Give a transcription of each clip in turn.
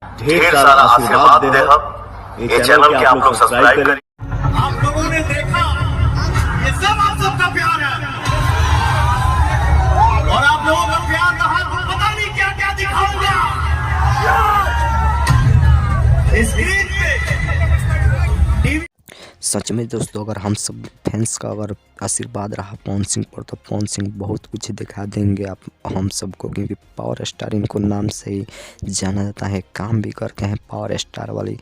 ढेर सारा आशीर्वाद दे हम ये चैनल के आप लोग सब्सक्राइब करें। आप लोगों ने देखा ये सब आप सबका प्यार है और आप लोगों का प्यार रहा पता नहीं क्या क्या दिखाऊंगा स्क्रीन पे टीवी। सच में दोस्तों, अगर हम सब फैंस का अगर आशीर्वाद रहा पवन सिंह पर तो पवन सिंह बहुत कुछ दिखा देंगे आप हम सबको, क्योंकि पावर स्टार इनको नाम से ही जाना जाता है। काम भी करते हैं पावर स्टार वाली।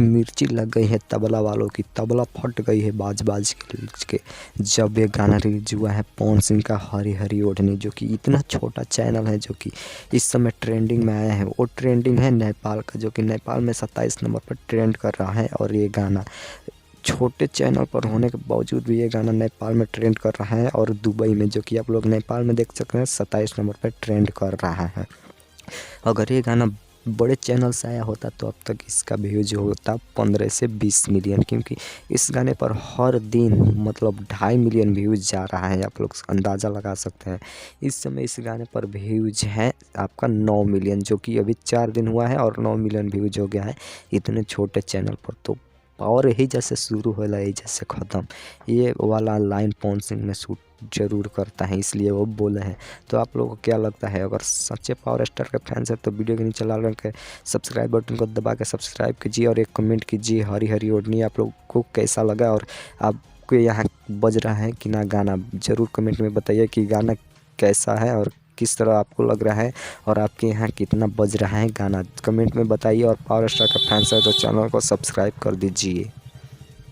मिर्ची लग गई है तबला वालों की, तबला फट गई है बाज बाज के जब ये गाना रिलीज हुआ है पवन सिंह का हरी हरी ओढ़नी, जो कि इतना छोटा चैनल है जो कि इस समय ट्रेंडिंग में आया है। वो ट्रेंडिंग है नेपाल का, जो कि नेपाल में 27 नंबर पर ट्रेंड कर रहा है। और ये गाना छोटे चैनल पर होने के बावजूद भी ये गाना नेपाल में ट्रेंड कर रहा है, और दुबई में, जो कि आप लोग नेपाल में देख सकते हैं, 27 नंबर पर ट्रेंड कर रहा है। अगर ये गाना बड़े चैनल से आया होता तो अब तक इसका व्यूज होता 15 से 20 मिलियन, क्योंकि इस गाने पर हर दिन मतलब 2.5 मिलियन व्यूज़ जा रहा है। आप लोग अंदाज़ा लगा सकते हैं। इस समय इस गाने पर व्यूज है आपका 9 मिलियन, जो कि अभी 4 दिन हुआ है और 9 मिलियन व्यूज हो गया है इतने छोटे चैनल पर। तो पावर यही जैसे शुरू होला यही जैसे ख़त्म, ये वाला लाइन पवन सिंह में शूट जरूर करता है, इसलिए वो बोले हैं। तो आप लोगों को क्या लगता है? अगर सच्चे पावर स्टार के फैंस है तो वीडियो के नीचे लाल रंग के सब्सक्राइब बटन को दबा के सब्सक्राइब कीजिए और एक कमेंट कीजिए हरी हरी ओढ़नी आप लोगों को कैसा लगा, और आपको यहाँ बज रहा है कि ना गाना, ज़रूर कमेंट में बताइए कि गाना कैसा है और किस तरह आपको लग रहा है, और आपके यहाँ कितना बज रहा है गाना, कमेंट में बताइए। और पावर स्टार का फैंस है तो चैनल को सब्सक्राइब कर दीजिए।